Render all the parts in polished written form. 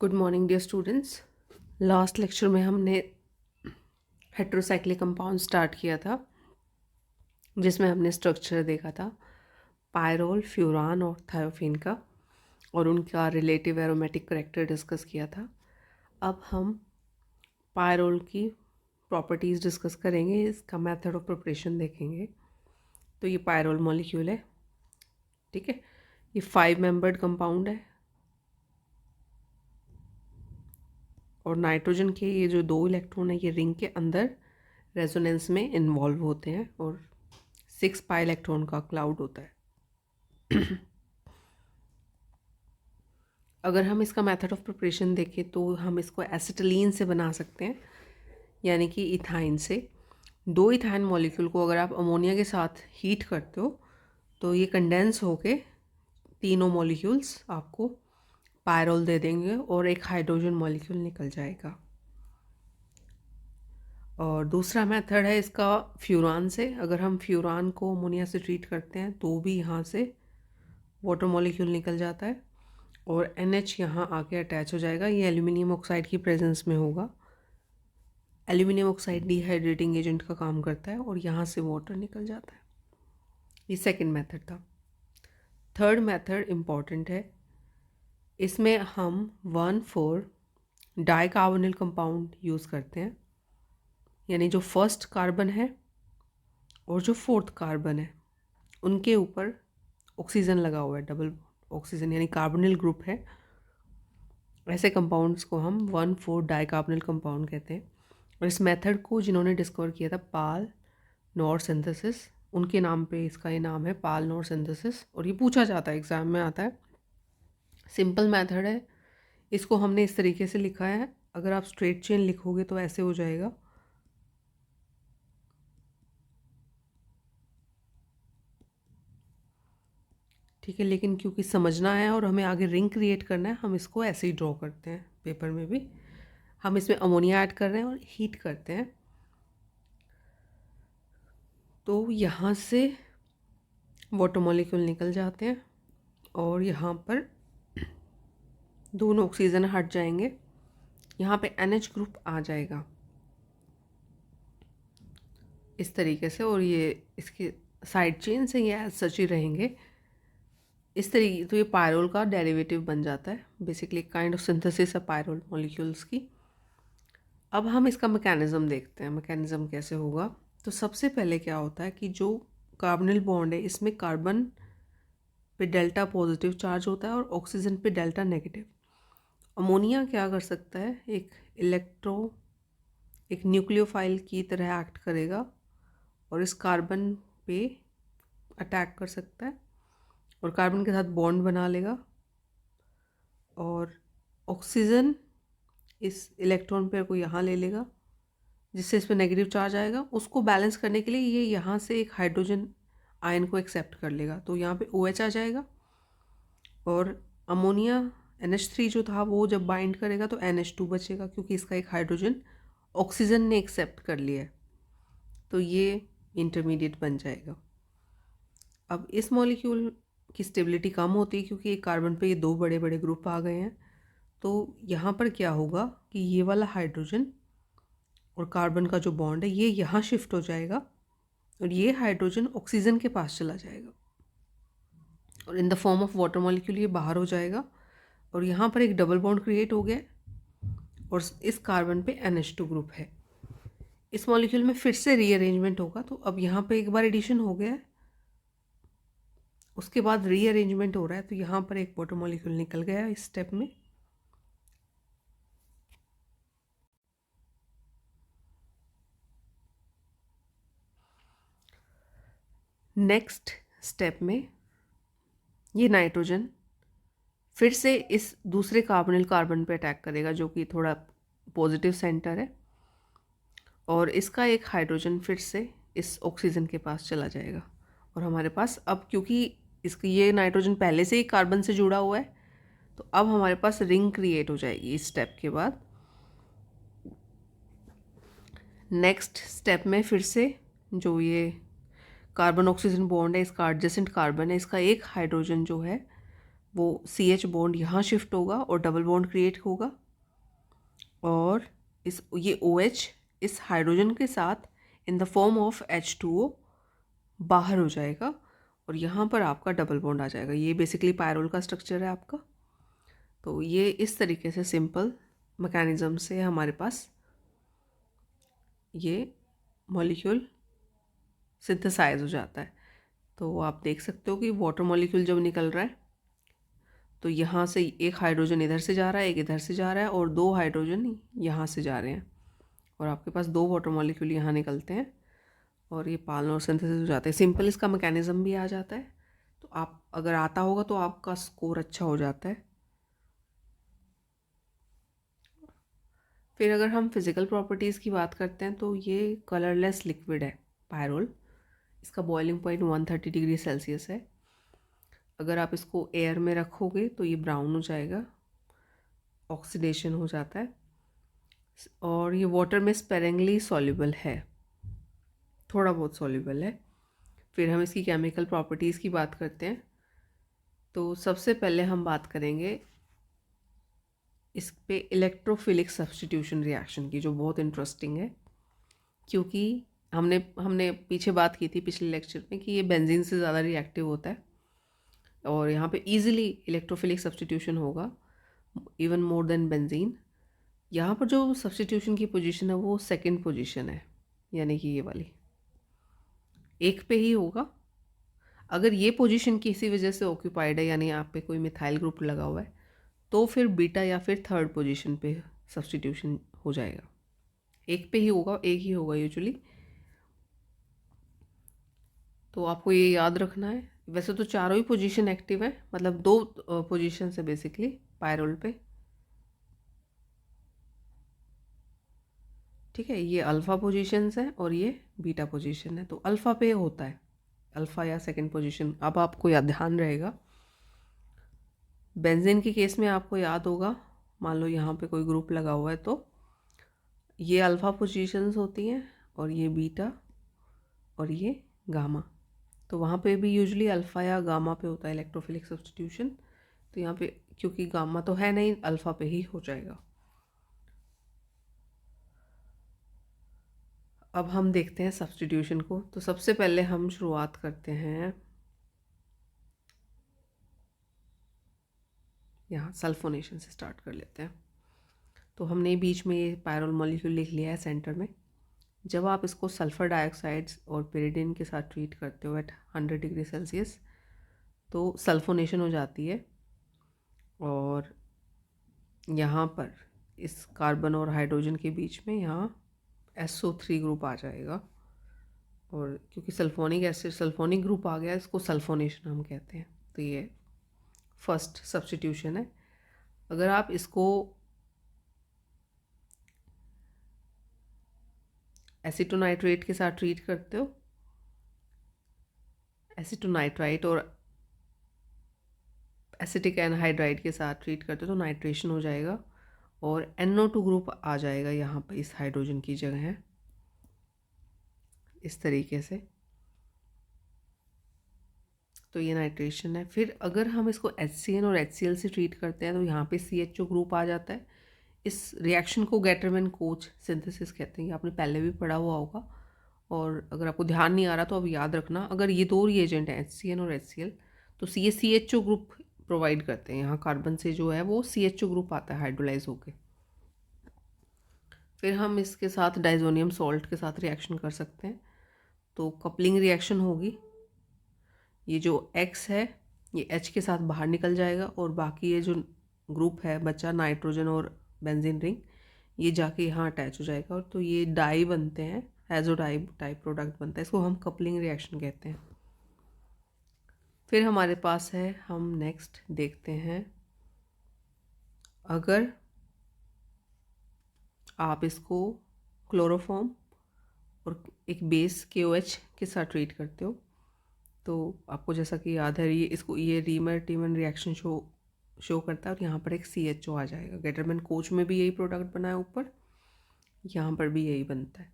Good morning dear students. Last lecture में हमने heterocyclic compound start किया था, जिसमें हमने स्ट्रक्चर देखा था पायरोल, फ्यूरान और थायोफिन का, और उनका रिलेटिव एरोमेटिक करैक्टर डिस्कस किया था। अब हम पायरोल की प्रॉपर्टीज़ डिस्कस करेंगे, इसका मेथड ऑफ प्रिपरेशन देखेंगे। तो ये पायरोल मॉलिक्यूल है, ठीक है। ये 5 मेंबर्ड कंपाउंड है और नाइट्रोजन के ये जो 2 इलेक्ट्रॉन है ये रिंग के अंदर रेजोनेंस में इन्वॉल्व होते हैं और 6 पाई इलेक्ट्रॉन का क्लाउड होता है। अगर हम इसका मेथड ऑफ प्रिपरेशन देखें तो हम इसको एसिटिलीन से बना सकते हैं, यानी कि इथाइन से। 2 इथाइन मॉलिक्यूल को अगर आप अमोनिया के साथ हीट करते हो तो ये कंडेंस होके तीनों मॉलिक्यूल्स आपको पायरोल दे देंगे और एक हाइड्रोजन मॉलिक्यूल निकल जाएगा। और दूसरा मेथड है इसका फ्यूरान से। अगर हम फ्यूरान को अमोनिया से ट्रीट करते हैं तो भी यहाँ से वाटर मॉलिक्यूल निकल जाता है और NH यहाँ आके अटैच हो जाएगा। ये एल्यूमिनियम ऑक्साइड की प्रेजेंस में होगा। एल्यूमिनियम ऑक्साइड डिहाइड्रेटिंग एजेंट का काम करता है और यहाँ से वाटर निकल जाता है। ये सेकंड मेथड था। थर्ड मेथड इम्पॉर्टेंट है। इसमें हम 1,4 डाइकार्बोनिल कंपाउंड यूज़ करते हैं, यानी जो फर्स्ट कार्बन है और जो फोर्थ कार्बन है उनके ऊपर ऑक्सीजन लगा हुआ है, डबल ऑक्सीजन यानी कार्बोनिल ग्रुप है। ऐसे कंपाउंड्स को हम 1,4 डाइकार्बोनिल कंपाउंड कहते हैं। और इस मेथड को जिन्होंने डिस्कवर किया था, पाल नोर सिंथेसिस, उनके नाम पे इसका ये नाम है, पाल नोर सिंथेसिस। और ये पूछा जाता है, एग्ज़ाम में आता है। सिंपल मेथड है। इसको हमने इस तरीके से लिखा है, अगर आप स्ट्रेट चेन लिखोगे तो ऐसे हो जाएगा। ठीक है, लेकिन क्योंकि समझना है और हमें आगे रिंग क्रिएट करना है, हम इसको ऐसे ही ड्रॉ करते हैं पेपर में भी। हम इसमें अमोनिया ऐड कर रहे हैं और हीट करते हैं, तो यहाँ से वाटर मॉलिक्यूल निकल जाते हैं और यहाँ पर दोनों ऑक्सीजन हट जाएंगे। यहाँ पे NH ग्रुप आ जाएगा इस तरीके से, और ये इसके साइड चेन से ये सच ही रहेंगे इस तरीके। तो ये पायरोल का डेरिवेटिव बन जाता है, बेसिकली काइंड ऑफ सिंथेसिस है पायरोल मॉलिक्यूल्स की। अब हम इसका मैकेनिज्म देखते हैं, मैकेनिज्म कैसे होगा। तो सबसे पहले क्या होता है कि जो कार्बोनिल बॉन्ड है इसमें कार्बन पे डेल्टा पॉजिटिव चार्ज होता है और ऑक्सीजन पे डेल्टा नेगेटिव। अमोनिया क्या कर सकता है, एक न्यूक्लियोफाइल की तरह एक्ट करेगा और इस कार्बन पे अटैक कर सकता है और कार्बन के साथ बॉन्ड बना लेगा, और ऑक्सीजन इस इलेक्ट्रॉन पेयर को यहाँ ले लेगा, जिससे इस पर नेगेटिव चार्ज आएगा। उसको बैलेंस करने के लिए ये यहाँ से एक हाइड्रोजन आयन को एक्सेप्ट कर लेगा, तो यहाँ पे OH आ जाएगा। और अमोनिया NH3 जो था वो जब बाइंड करेगा तो NH2 बचेगा, क्योंकि इसका एक हाइड्रोजन ऑक्सीजन ने एक्सेप्ट कर लिया है, तो ये इंटरमीडिएट बन जाएगा। अब इस मॉलिक्यूल की स्टेबिलिटी कम होती है क्योंकि एक कार्बन पे ये 2 बड़े बड़े ग्रुप आ गए हैं। तो यहाँ पर क्या होगा कि ये वाला हाइड्रोजन और कार्बन का जो बॉन्ड है ये यहाँ शिफ्ट हो जाएगा और ये हाइड्रोजन ऑक्सीजन के पास चला जाएगा और in the form of water molecule ये बाहर हो जाएगा और यहाँ पर एक डबल बॉन्ड क्रिएट हो गया और इस कार्बन पे NH2 ग्रुप है। इस मॉलिक्यूल में फिर से रीअरेंजमेंट होगा, तो अब यहाँ पे एक बार एडिशन हो गया है, उसके बाद रीअरेंजमेंट हो रहा है, तो यहाँ पर एक वाटर मॉलिक्यूल निकल गया इस स्टेप में। नेक्स्ट स्टेप में ये नाइट्रोजन फिर से इस दूसरे कार्बोनिल कार्बन पे अटैक करेगा, जो कि थोड़ा पॉजिटिव सेंटर है, और इसका एक हाइड्रोजन फिर से इस ऑक्सीजन के पास चला जाएगा। और हमारे पास अब, क्योंकि इसकी ये नाइट्रोजन पहले से ही कार्बन से जुड़ा हुआ है, तो अब हमारे पास रिंग क्रिएट हो जाएगी इस स्टेप के बाद। नेक्स्ट स्टेप में फिर से जो ये कार्बन ऑक्सीजन बॉन्ड है, इसका एडजेसेंट कार्बन है, इसका एक हाइड्रोजन जो है वो CH बॉन्ड यहाँ शिफ्ट होगा और डबल बॉन्ड क्रिएट होगा, और ये OH इस हाइड्रोजन के साथ in the form of H2O बाहर हो जाएगा और यहाँ पर आपका डबल बॉन्ड आ जाएगा। ये बेसिकली पायरोल का स्ट्रक्चर है आपका। तो ये इस तरीके से सिंपल मैकेनिज्म से हमारे पास ये मॉलिक्यूल सिंथेसाइज हो जाता है। तो आप देख सकते हो कि वाटर मॉलिक्यूल जब निकल रहा है तो यहाँ से एक हाइड्रोजन इधर से जा रहा है, एक इधर से जा रहा है, और 2 हाइड्रोजन यहाँ से जा रहे हैं, और आपके पास 2 वाटर मॉलिक्यूल यहाँ निकलते हैं और ये पालन और सिंथेसिस हो जाते हैं। सिंपल इसका मैकेनिज्म भी आ जाता है। तो आप अगर आता होगा तो आपका स्कोर अच्छा हो जाता है। फिर अगर हम फिज़िकल प्रॉपर्टीज़ की बात करते हैं तो ये कलरलेस लिक्विड है पायरोल। इसका बॉइलिंग पॉइंट 130 डिग्री सेल्सियस है। अगर आप इसको एयर में रखोगे तो ये ब्राउन हो जाएगा, ऑक्सीडेशन हो जाता है, और ये वाटर में स्पेरेंगली सॉल्युबल है, थोड़ा बहुत सॉल्युबल है। फिर हम इसकी केमिकल प्रॉपर्टीज़ की बात करते हैं तो सबसे पहले हम बात करेंगे इस पे इलेक्ट्रोफिलिक सब्स्टिट्यूशन रिएक्शन की, जो बहुत इंटरेस्टिंग है, क्योंकि हमने पीछे बात की थी पिछले लेक्चर में कि ये बेंजीन से ज़्यादा रिएक्टिव होता है और यहाँ पे इजीली इलेक्ट्रोफिलिक सब्स्टिट्यूशन होगा, इवन मोर देन बेंजीन। यहाँ पर जो सब्स्टिट्यूशन की पोजीशन है वो सेकंड पोजीशन है, यानी कि ये वाली एक पे ही होगा। अगर ये पोजीशन किसी वजह से ऑक्यूपाइड है, यानी यहाँ पे कोई मिथाइल ग्रुप लगा हुआ है, तो फिर बीटा या फिर थर्ड पोजीशन पे सब्स्टिट्यूशन हो जाएगा। एक पे ही होगा, एक ही होगा यूजुअली। तो आपको ये याद रखना है। वैसे तो चारों ही पोजीशन एक्टिव है, मतलब 2 पोजीशन है बेसिकली पायरोल पे। ठीक है, ये अल्फ़ा पोजीशंस है और ये बीटा पोजीशन है। तो अल्फ़ा पे होता है, अल्फ़ा या सेकंड पोजीशन। अब आपको याद ध्यान रहेगा, बेंजीन के केस में आपको याद होगा, मान लो यहाँ पे कोई ग्रुप लगा हुआ है तो ये अल्फ़ा पोजीशंस होती हैं और ये बीटा और ये गामा। तो वहाँ पे भी यूजुअली अल्फ़ा या गामा पे होता है इलेक्ट्रोफिलिक सब्स्टिट्यूशन। तो यहाँ पे क्योंकि गामा तो है नहीं, अल्फ़ा पे ही हो जाएगा। अब हम देखते हैं सब्स्टिट्यूशन को। तो सबसे पहले हम शुरुआत करते हैं यहाँ सल्फोनेशन से स्टार्ट कर लेते हैं। तो हमने बीच में ये पायरोल मॉलिक्यूल लिख लिया है सेंटर में। जब आप इसको सल्फ़र डाइऑक्साइड्स और पेरिडीन के साथ ट्रीट करते हो एट 100 डिग्री सेल्सियस तो सल्फोनेशन हो जाती है, और यहाँ पर इस कार्बन और हाइड्रोजन के बीच में यहाँ SO3 ग्रुप आ जाएगा, और क्योंकि सल्फोनिक एसिड सल्फोनिक ग्रुप आ गया, इसको सल्फोनेशन हम कहते हैं। तो ये फर्स्ट सब्स्टिट्यूशन है। अगर आप इसको एसीटोनाइट्रेट के साथ ट्रीट करते हो, एसीटोनाइट्राइट और एसिटिक एनहाइड्राइड के साथ ट्रीट करते हो तो नाइट्रेशन हो जाएगा, और NO2 ग्रुप आ जाएगा यहाँ पर इस हाइड्रोजन की जगह है, इस तरीके से। तो ये नाइट्रेशन है। फिर अगर हम इसको HCN और HCl से ट्रीट करते हैं तो यहाँ पे CHO ग्रुप आ जाता है। इस रिएक्शन को गैटरमैन कोच सिंथेसिस कहते हैं, आपने पहले भी पढ़ा हुआ होगा, और अगर आपको ध्यान नहीं आ रहा तो अब याद रखना। अगर ये 2 रिएजेंट हैं HCN और HCl तो ये CHO ग्रुप प्रोवाइड करते हैं। यहाँ कार्बन से जो है वो CHO ग्रुप आता है हाइड्रोलाइज होके। फिर हम इसके साथ डाइजोनियम सॉल्ट के साथ रिएक्शन कर सकते हैं, तो कपलिंग रिएक्शन होगी। ये जो X है ये H के साथ बाहर निकल जाएगा, और बाकी ये जो ग्रुप है बचा नाइट्रोजन और बेंजीन रिंग, ये जाके यहाँ अटैच हो जाएगा, और तो ये डाई बनते हैं, एजो डाई टाइप प्रोडक्ट बनता है। इसको हम कपलिंग रिएक्शन कहते हैं। फिर हमारे पास है, हम नेक्स्ट देखते हैं, अगर आप इसको क्लोरोफॉर्म और एक बेस KOH के साथ ट्रीट करते हो तो आपको जैसा कि याद है, ये रीमर टीमन रिएक्शन शो करता है, और यहाँ पर एक CHO आ जाएगा। गेटरमैन कोच में भी यही प्रोडक्ट बना है ऊपर, यहाँ पर भी यही बनता है।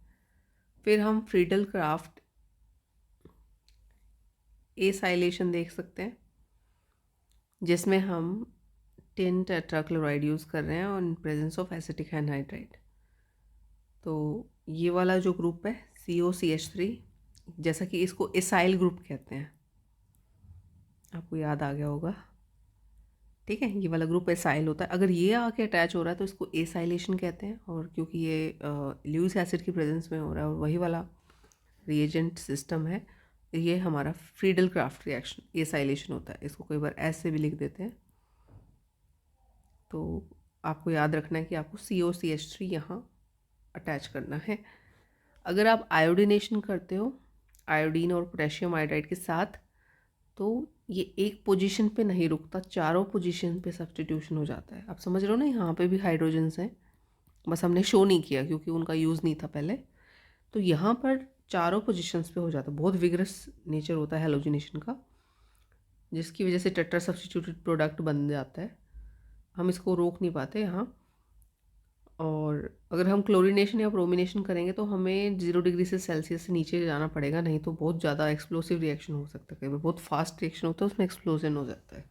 फिर हम फ्रीडल क्राफ्ट एसाइलेशन देख सकते हैं। जिसमें हम टिन टेट्राक्लोराइड यूज़ कर रहे हैं on presence of acetic anhydride. तो ये वाला जो ग्रुप है COCH3, जैसा कि इसको एसाइल ग्रुप कहते हैं, आपको याद आ गया होगा। ठीक है, ये वाला ग्रुप एसाइल होता है। अगर ये आके अटैच हो रहा है तो इसको एसाइलेशन कहते हैं, और क्योंकि ये ल्यूइस एसिड की प्रेजेंस में हो रहा है और वही वाला रिएजेंट सिस्टम है, ये हमारा फ्रीडल क्राफ्ट रिएक्शन एसाइलेशन होता है। इसको कई बार ऐसे भी लिख देते हैं। तो आपको याद रखना है कि आपको COCH3 यहाँ अटैच करना है। अगर आप आयोडीनेशन करते हो आयोडीन और पोटेशियम आयोडाइड के साथ, तो ये एक पोजीशन पे नहीं रुकता, चारों पोजीशन पे सब्स्टिट्यूशन हो जाता है। आप समझ रहे हो ना, यहाँ पे भी हाइड्रोजन्स हैं, बस हमने शो नहीं किया क्योंकि उनका यूज़ नहीं था पहले। तो यहाँ पर चारों पोजीशंस पे हो जाता है। बहुत विगरस नेचर होता है हैलोजिनेशन का, जिसकी वजह से टेट्रा सब्स्टिट्यूटेड प्रोडक्ट बन जाता है। हम इसको रोक नहीं पाते यहाँ। और अगर हम क्लोरीनेशन या ब्रोमिनेशन करेंगे तो हमें 0 डिग्री से सेल्सियस से नीचे जाना पड़ेगा, नहीं तो बहुत ज़्यादा एक्सप्लोसिव रिएक्शन हो सकता है। कई बार बहुत फास्ट रिएक्शन होता है, उसमें एक्सप्लोजन हो जाता है।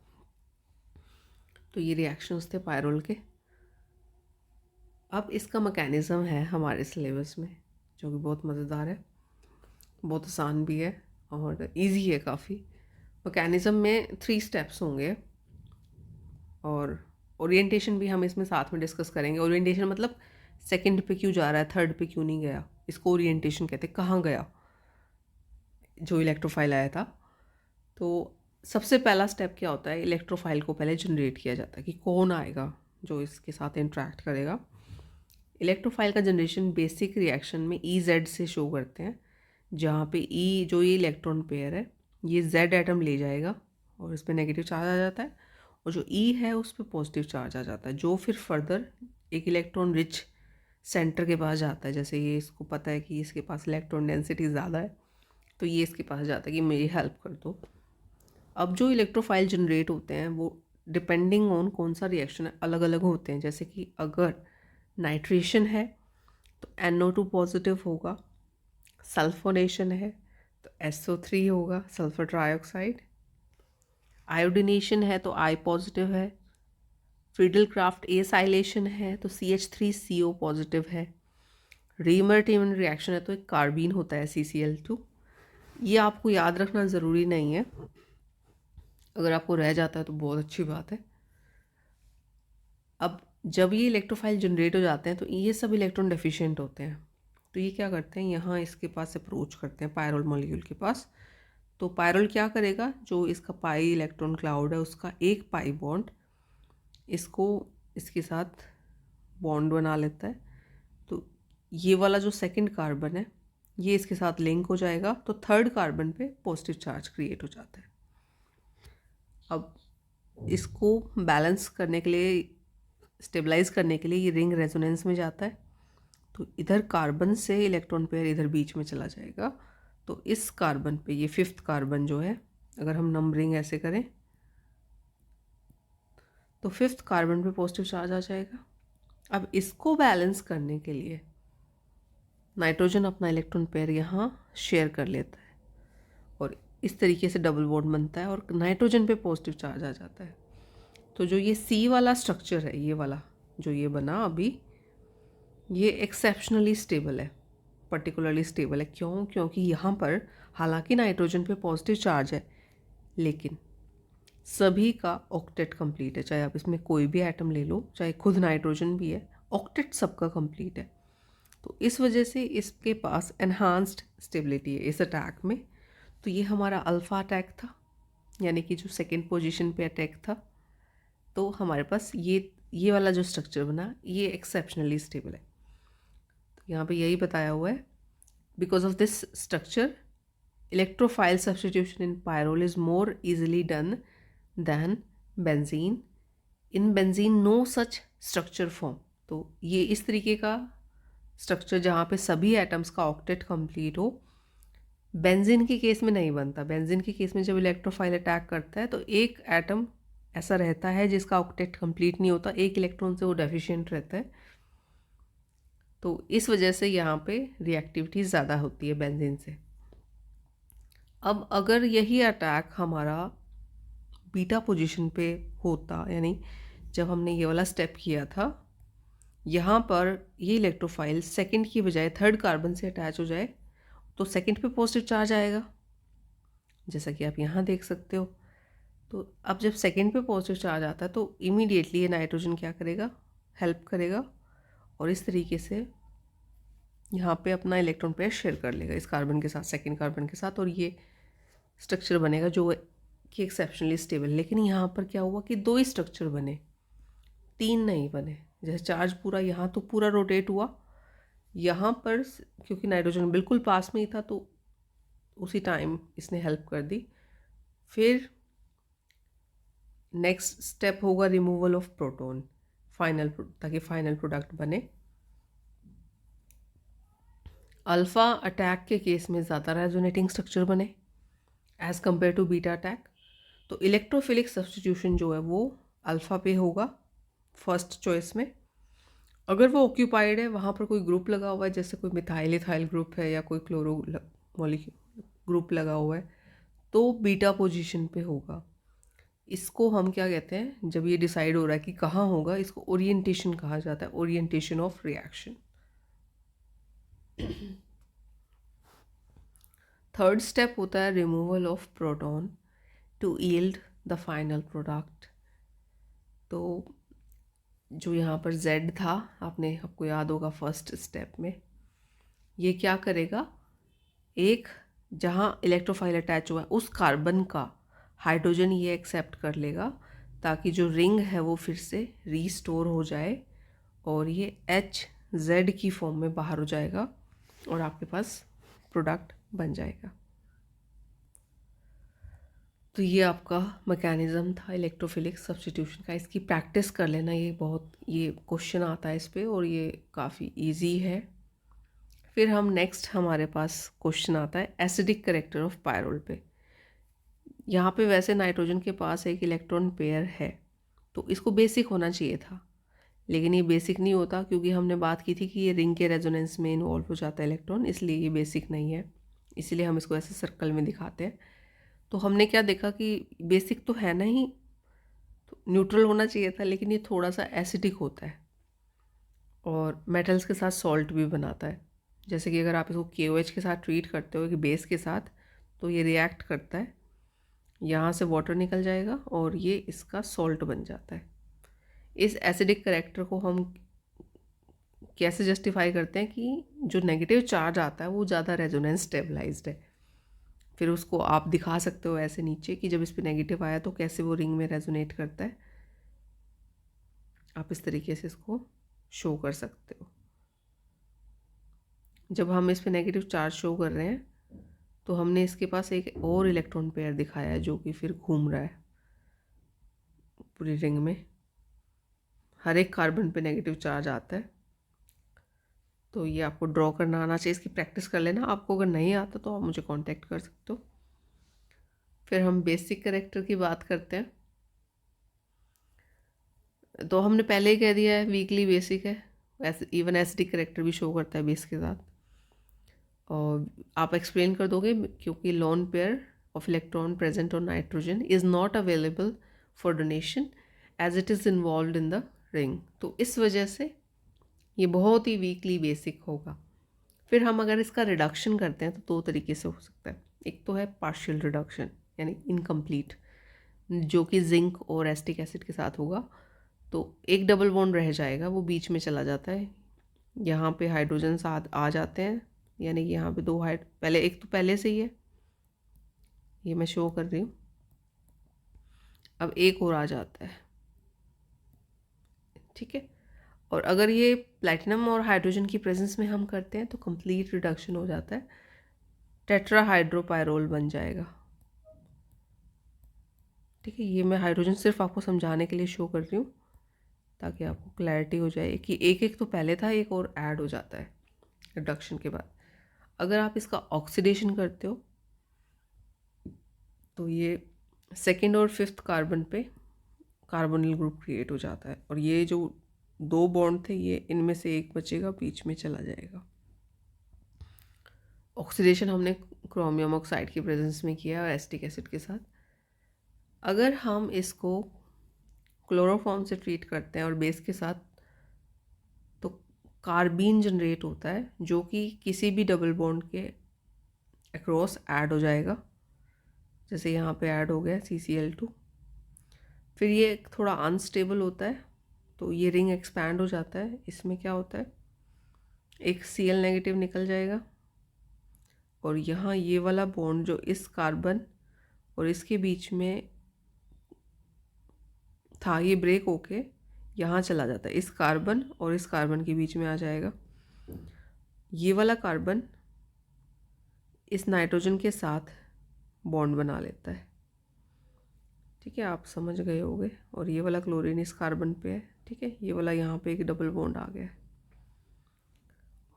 तो ये रिएक्शंस थे पायरोल के। अब इसका मैकेनिज़्म है हमारे सिलेबस में, जो कि बहुत मज़ेदार है, बहुत आसान भी है और इजी है काफ़ी। मैकेनिज़्म में 3 स्टेप्स होंगे और ओरिएंटेशन भी हम इसमें साथ में डिस्कस करेंगे। ओरिएंटेशन मतलब सेकंड पे क्यों जा रहा है, थर्ड पे क्यों नहीं गया, इसको ओरिएंटेशन कहते हैं। कहाँ गया जो इलेक्ट्रोफाइल आया था। तो सबसे पहला स्टेप क्या होता है, इलेक्ट्रोफाइल को पहले जनरेट किया जाता है कि कौन आएगा जो इसके साथ इंटरेक्ट करेगा। इलेक्ट्रोफाइल का जनरेशन बेसिक रिएक्शन में EZ से शो करते हैं, जहाँ पे E जो ये इलेक्ट्रॉन पेयर है ये Z एटम ले जाएगा और इस पर नेगेटिव चार्ज आ जाता है, और जो E है उस पर पॉजिटिव चार्ज आ जाता है, जो फिर फर्दर एक इलेक्ट्रॉन रिच सेंटर के पास जाता है। जैसे ये इसको पता है कि इसके पास इलेक्ट्रॉन डेंसिटी ज़्यादा है, तो ये इसके पास जाता है कि मेरी हेल्प कर दो। अब जो इलेक्ट्रोफाइल जनरेट होते हैं वो डिपेंडिंग ऑन कौन सा रिएक्शन है अलग अलग होते हैं। जैसे कि अगर नाइट्रेशन है तो NO2 पॉजिटिव होगा, सल्फोनेशन है तो SO3 होगा, सल्फर ट्राइऑक्साइड। आयोडीनेशन है तो I पॉजिटिव है, फ्रीडल क्राफ्ट एसाइलेशन है तो CH3CO पॉजिटिव है, रीमर्टिमन रिएक्शन है तो एक कार्बीन होता है CCl2। ये आपको याद रखना ज़रूरी नहीं है, अगर आपको रह जाता है तो बहुत अच्छी बात है। अब जब ये इलेक्ट्रोफाइल जनरेट हो जाते हैं तो ये सब इलेक्ट्रॉन डेफिशिएंट होते हैं, तो ये क्या करते हैं, यहाँ इसके पास अप्रोच करते हैं पायरोल मॉलिक्यूल के पास। तो पायरोल क्या करेगा, जो इसका पाई इलेक्ट्रॉन क्लाउड है उसका एक पाई बॉन्ड इसको इसके साथ बॉन्ड बना लेता है। तो ये वाला जो सेकंड कार्बन है ये इसके साथ लिंक हो जाएगा, तो थर्ड कार्बन पे पॉजिटिव चार्ज क्रिएट हो जाता है। अब इसको बैलेंस करने के लिए, स्टेबलाइज करने के लिए ये रिंग रेजोनेंस में जाता है। तो इधर कार्बन से इलेक्ट्रॉन पेयर इधर बीच में चला जाएगा। तो इस कार्बन पे ये 5th कार्बन जो है, अगर हम नंबरिंग ऐसे करें तो 5th कार्बन पे पॉजिटिव चार्ज आ जाएगा। अब इसको बैलेंस करने के लिए नाइट्रोजन अपना इलेक्ट्रॉन पेयर यहाँ शेयर कर लेता है और इस तरीके से डबल बॉन्ड बनता है और नाइट्रोजन पे पॉजिटिव चार्ज आ जाता है। तो जो ये C वाला स्ट्रक्चर है, ये वाला जो ये बना अभी, ये एक्सेप्शनली स्टेबल है, पर्टिकुलरली स्टेबल है। क्यों? क्योंकि यहाँ पर हालांकि नाइट्रोजन पे पॉजिटिव चार्ज है, लेकिन सभी का ऑक्टेट कंप्लीट है। चाहे आप इसमें कोई भी एटम ले लो, चाहे खुद नाइट्रोजन भी है, ऑक्टेट सबका कंप्लीट है। तो इस वजह से इसके पास एनहांस्ड स्टेबिलिटी है इस अटैक में। तो ये हमारा अल्फ़ा अटैक था, यानी कि जो सेकेंड पोजीशन पे अटैक था। तो हमारे पास ये वाला जो स्ट्रक्चर बना ये एक्सेप्शनली स्टेबल है। तो यहाँ पे यही बताया हुआ है, because of this structure electrophile substitution in pyrrole is more easily done than benzene. In benzene no such structure form. तो ये इस तरीके का स्ट्रक्चर जहाँ पे सभी एटम्स का ऑक्टेट कंप्लीट हो, बेंजीन के केस में नहीं बनता। बेंजीन के केस में जब इलेक्ट्रोफाइल अटैक करता है तो एक एटम ऐसा रहता है जिसका ऑक्टेट कंप्लीट नहीं होता, एक इलेक्ट्रॉन से वो डेफिशिएंट रहता है। तो इस वजह से यहाँ पे रिएक्टिविटी ज़्यादा होती है बेंजीन से। अब अगर यही अटैक हमारा बीटा पोजीशन पे होता, यानी जब हमने ये वाला स्टेप किया था, यहाँ पर ये इलेक्ट्रोफाइल सेकंड की बजाय थर्ड कार्बन से अटैच हो जाए तो सेकंड पे पॉजिटिव चार्ज आएगा, जैसा कि आप यहाँ देख सकते हो। तो अब जब सेकंड पे पॉजिटिव चार्ज आता है तो इमीडिएटली ये नाइट्रोजन क्या करेगा, हेल्प करेगा और इस तरीके से यहाँ पे अपना इलेक्ट्रॉन पेयर शेयर कर लेगा इस कार्बन के साथ, सेकंड कार्बन के साथ, और ये स्ट्रक्चर बनेगा जो कि एक्सेप्शनली स्टेबल। लेकिन यहाँ पर क्या हुआ कि 2 ही स्ट्रक्चर बने, 3 नहीं बने। जैसे चार्ज पूरा यहाँ तो पूरा रोटेट हुआ, यहाँ पर क्योंकि नाइट्रोजन बिल्कुल पास में ही था तो उसी टाइम इसने हेल्प कर दी। फिर नेक्स्ट स्टेप होगा रिमूवल ऑफ प्रोटॉन फाइनल, ताकि फाइनल प्रोडक्ट बने। अल्फ़ा अटैक के केस में ज़्यादा रेजोनेटिंग स्ट्रक्चर बने as compare to beta attack. तो इलेक्ट्रोफिलिक सब्स्टिट्यूशन जो है वो अल्फ़ा पे होगा फर्स्ट चॉइस में। अगर वो ऑक्यूपाइड है, वहाँ पर कोई ग्रुप लगा हुआ है, जैसे कोई मिथाइल इथाइल ग्रुप है या कोई क्लोरो मॉलिक्यूल ग्रुप लगा हुआ है, तो बीटा पोजीशन पे होगा। इसको हम क्या कहते हैं, जब ये डिसाइड हो रहा है कि कहाँ होगा, इसको ओरिएंटेशन कहा जाता है, orientation of reaction. Third step होता है removal of proton to yield the final product. तो जो यहाँ पर Z था, आपको याद होगा फर्स्ट स्टेप में, ये क्या करेगा, एक जहाँ इलेक्ट्रोफाइल अटैच हुआ है उस कार्बन का हाइड्रोजन ये एक्सेप्ट कर लेगा, ताकि जो रिंग है वो फिर से रीस्टोर हो जाए और ये HZ की फॉर्म में बाहर हो जाएगा और आपके पास प्रोडक्ट बन जाएगा। तो ये आपका मैकेनिज़्म था इलेक्ट्रोफिलिक सब्स्टिट्यूशन का। इसकी प्रैक्टिस कर लेना, ये क्वेश्चन आता है इस पे और ये काफ़ी इजी है। फिर हम नेक्स्ट हमारे पास क्वेश्चन आता है एसिडिक कैरेक्टर ऑफ पायरोल पे। यहाँ पे वैसे नाइट्रोजन के पास एक इलेक्ट्रॉन पेयर है तो इसको बेसिक होना चाहिए था, लेकिन ये बेसिक नहीं होता क्योंकि हमने बात की थी कि ये रिंग के रेजोनेंस में इन्वॉल्व हो जाता है इलेक्ट्रॉन, इसलिए ये बेसिक नहीं है। इसीलिए हम इसको ऐसे सर्कल में दिखाते हैं। तो हमने क्या देखा कि बेसिक तो है नहीं, तो न्यूट्रल होना चाहिए था, लेकिन ये थोड़ा सा एसिडिक होता है और मेटल्स के साथ सॉल्ट भी बनाता है। जैसे कि अगर आप इसको KOH के साथ ट्रीट करते हो कि बेस के साथ, तो ये रिएक्ट करता है, यहाँ से वाटर निकल जाएगा और ये इसका सॉल्ट बन जाता है। इस एसिडिक कैरेक्टर को हम कैसे जस्टिफाई करते हैं कि जो नेगेटिव चार्ज आता है वो ज़्यादा रेजोनेंस स्टेबलाइज्ड है। फिर उसको आप दिखा सकते हो ऐसे नीचे कि जब इस पे नेगेटिव आया तो कैसे वो रिंग में रेजोनेट करता है। आप इस तरीके से इसको शो कर सकते हो। जब हम इस पे नेगेटिव चार्ज शो कर रहे हैं तो हमने इसके पास एक और इलेक्ट्रॉन पेयर दिखाया है जो कि फिर घूम रहा है पूरी रिंग में। हर एक कार्बन पे नेगेटिव चार्ज आता है, तो ये आपको ड्रॉ करना आना चाहिए। इसकी प्रैक्टिस कर लेना। आपको अगर नहीं आता तो आप मुझे कांटेक्ट कर सकते हो। फिर हम बेसिक कैरेक्टर की बात करते हैं। तो हमने पहले ही कह दिया है वीकली बेसिक है, इवन एसिडिक कैरेक्टर भी शो करता है बेस के साथ। और आप एक्सप्लेन कर दोगे क्योंकि lone pair of electron present on nitrogen is not available for donation as it is involve in the ring. तो इस वजह से ये बहुत ही वीकली बेसिक होगा। फिर हम अगर इसका रिडक्शन करते हैं तो 2 तरीके से हो सकता है। एक तो है पार्शियल रिडक्शन यानी इनकम्प्लीट, जो कि जिंक और एसिटिक एसिड के साथ होगा। तो एक डबल बॉन्ड रह जाएगा, वो बीच में चला जाता है, यहाँ पे हाइड्रोजन साथ आ जाते हैं, यानी कि यहाँ पे 2 पहले एक तो पहले से ही है, ये मैं शो कर रही हूँ। अब एक और आ जाता है, ठीक है। और अगर ये प्लैटिनम और हाइड्रोजन की प्रेजेंस में हम करते हैं तो कंप्लीट रिडक्शन हो जाता है, टेट्राहाइड्रोपायरोल बन जाएगा, ठीक है। ये मैं हाइड्रोजन सिर्फ आपको समझाने के लिए शो कर रही हूँ ताकि आपको क्लैरिटी हो जाए कि एक एक तो पहले था, एक और ऐड हो जाता है रिडक्शन के बाद। अगर आप इसका ऑक्सीडेशन करते हो तो ये सेकेंड और फिफ्थ कार्बन पे कार्बोनिल ग्रुप क्रिएट हो जाता है और ये जो 2 बॉन्ड थे ये इनमें से एक बचेगा, बीच में चला जाएगा। ऑक्सीडेशन हमने क्रोमियम ऑक्साइड की प्रेजेंस में किया और एसिटिक एसिड के साथ। अगर हम इसको क्लोरोफॉर्म से ट्रीट करते हैं और बेस के साथ, तो कार्बीन जनरेट होता है जो कि किसी भी डबल बॉन्ड के अक्रॉस ऐड हो जाएगा, जैसे यहाँ पे ऐड हो गया CCl2। फिर ये थोड़ा अनस्टेबल होता है, तो ये रिंग एक्सपैंड हो जाता है। इसमें क्या होता है, एक Cl नेगेटिव निकल जाएगा और यहाँ ये वाला बॉन्ड जो इस कार्बन और इसके बीच में था, ये ब्रेक होके यहाँ चला जाता है, इस कार्बन और इस कार्बन के बीच में आ जाएगा। ये वाला कार्बन इस नाइट्रोजन के साथ बॉन्ड बना लेता है, ठीक है, आप समझ गए होंगे। और ये वाला क्लोरीन इस कार्बन पे है, ठीक है, ये वाला यहाँ पे एक डबल बॉन्ड आ गया है।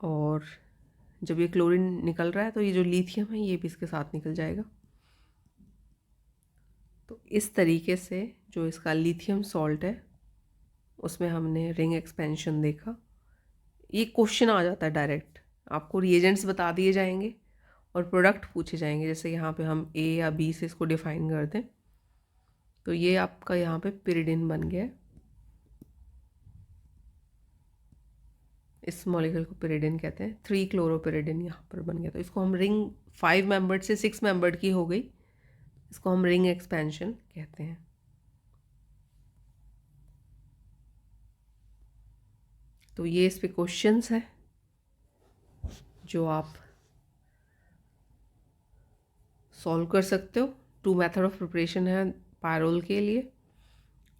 और जब ये क्लोरीन निकल रहा है तो ये जो लिथियम है ये भी इसके साथ निकल जाएगा। तो इस तरीके से जो इसका लिथियम सॉल्ट है उसमें हमने रिंग एक्सपेंशन देखा। ये क्वेश्चन आ जाता है डायरेक्ट, आपको रिएजेंट्स बता दिए जाएंगे और प्रोडक्ट पूछे जाएंगे। जैसे यहाँ पे हम A या B से इसको डिफाइन कर दें, तो ये आपका यहाँ पे पिरिडिन बन गया है। इस मॉलिक्यूल को पिरिडिन कहते हैं। 3 क्लोरोपिरिडिन यहाँ पर बन गया। तो इसको हम रिंग 5 मेंबर्ड से 6 मेंबर्ड की हो गई, इसको हम रिंग एक्सपेंशन कहते हैं। तो ये इस पे क्वेश्चंस हैं जो आप सॉल्व कर सकते हो। 2 मेथड ऑफ प्रिपरेशन है पायरोल के लिए।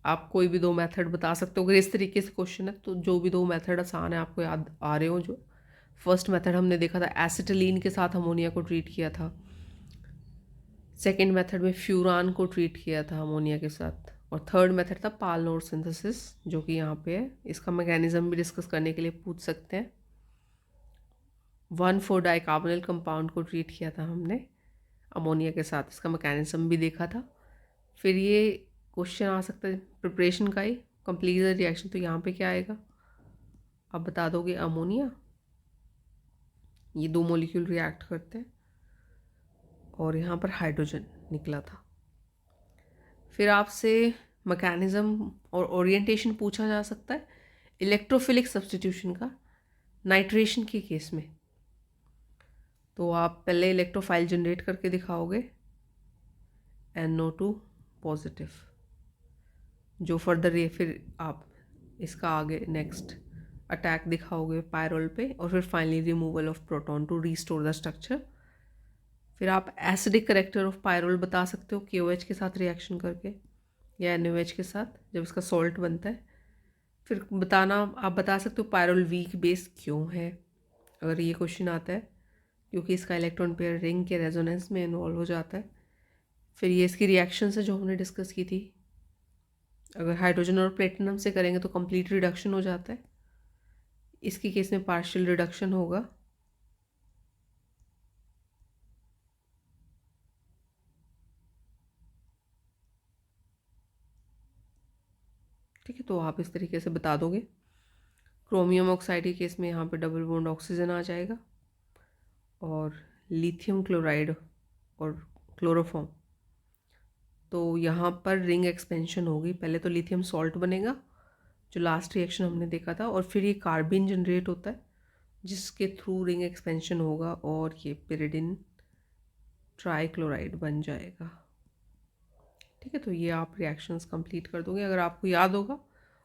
आप कोई भी 2 मेथड बता सकते हो। अगर इस तरीके से क्वेश्चन है तो जो भी 2 मेथड आसान है आपको याद आ रहे हो, जो फर्स्ट मेथड हमने देखा था एसिटिलीन के साथ अमोनिया को ट्रीट किया था, सेकेंड मेथड में फ्यूरान को ट्रीट किया था अमोनिया के साथ, और थर्ड मेथड था पालनोर सिंथेसिस जो कि यहाँ पे है। इसका मैकेनिज्म भी डिस्कस करने के लिए पूछ सकते हैं। 1,4-डाइकार्बोनिल कंपाउंड को ट्रीट किया था हमने अमोनिया के साथ, इसका मैकेनिज्म भी देखा था। फिर ये क्वेश्चन आ सकता है प्रिपरेशन का ही, कंप्लीट द रिएक्शन। तो यहाँ पे क्या आएगा, आप बता दोगे अमोनिया। ये 2 मॉलिक्यूल रिएक्ट करते हैं और यहाँ पर हाइड्रोजन निकला था। फिर आपसे मैकेनिज्म और ओरिएंटेशन पूछा जा सकता है इलेक्ट्रोफिलिक सब्स्टिट्यूशन का नाइट्रेशन के केस में। तो आप पहले इलेक्ट्रोफाइल जनरेट करके दिखाओगे NO2 पॉजिटिव, जो फर्दर ये फिर आप इसका आगे नेक्स्ट अटैक दिखाओगे पायरोल पे, और फिर finally removal of proton to restore the structure. फिर आप एसिडिक करेक्टर ऑफ पायरोल बता सकते हो KOH के साथ रिएक्शन करके या NaOH के साथ जब इसका सॉल्ट बनता है। फिर आप बता सकते हो पायरोल वीक बेस क्यों है, अगर ये क्वेश्चन आता है, क्योंकि इसका इलेक्ट्रॉन पेयर रिंग के रेजोनेंस में इन्वॉल्व हो जाता है। फिर ये इसकी रिएक्शन है जो हमने डिस्कस की थी, अगर हाइड्रोजन और प्लेटिनम से करेंगे तो कंप्लीट रिडक्शन हो जाता है, इसके केस में पार्शियल रिडक्शन होगा। ठीक है, तो आप इस तरीके से बता दोगे। क्रोमियम ऑक्साइड के केस में यहाँ पे डबल बॉन्ड ऑक्सीजन आ जाएगा, और लिथियम क्लोराइड और क्लोरोफॉर्म, तो यहाँ पर रिंग एक्सपेंशन होगी। पहले तो लिथियम सॉल्ट बनेगा जो लास्ट रिएक्शन हमने देखा था, और फिर ये कार्बिन जनरेट होता है जिसके थ्रू रिंग एक्सपेंशन होगा और ये पिरिडिन ट्राइक्लोराइड बन जाएगा। ठीक है, तो ये आप रिएक्शंस कंप्लीट कर दोगे। अगर आपको याद होगा,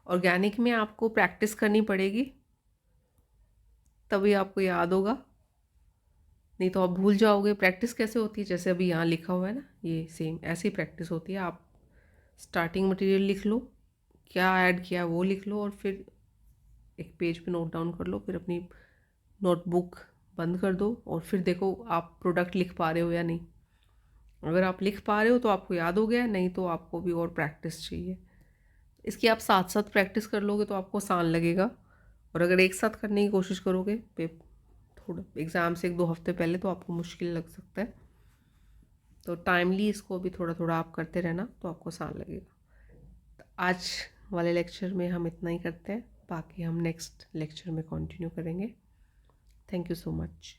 ऑर्गेनिक में आपको प्रैक्टिस करनी पड़ेगी तभी आपको याद होगा, नहीं तो आप भूल जाओगे। प्रैक्टिस कैसे होती है, जैसे अभी यहाँ लिखा हुआ है ना, ये सेम ऐसे ही प्रैक्टिस होती है। आप स्टार्टिंग मटेरियल लिख लो, क्या ऐड किया वो लिख लो, और फिर एक पेज पे नोट डाउन कर लो, फिर अपनी नोटबुक बंद कर दो और फिर देखो आप प्रोडक्ट लिख पा रहे हो या नहीं। अगर आप लिख पा रहे हो तो आपको याद हो गया, नहीं तो आपको भी और प्रैक्टिस चाहिए। इसकी आप साथ साथ प्रैक्टिस कर लोगे तो आपको आसान लगेगा, और अगर एक साथ करने की कोशिश करोगे थोड़ा एग्ज़ाम से 1-2 हफ्ते पहले तो आपको मुश्किल लग सकता है। तो टाइमली इसको भी थोड़ा थोड़ा आप करते रहना तो आपको आसान लगेगा। तो आज वाले लेक्चर में हम इतना ही करते हैं, बाकी हम नेक्स्ट लेक्चर में कंटिन्यू करेंगे। Thank you so much.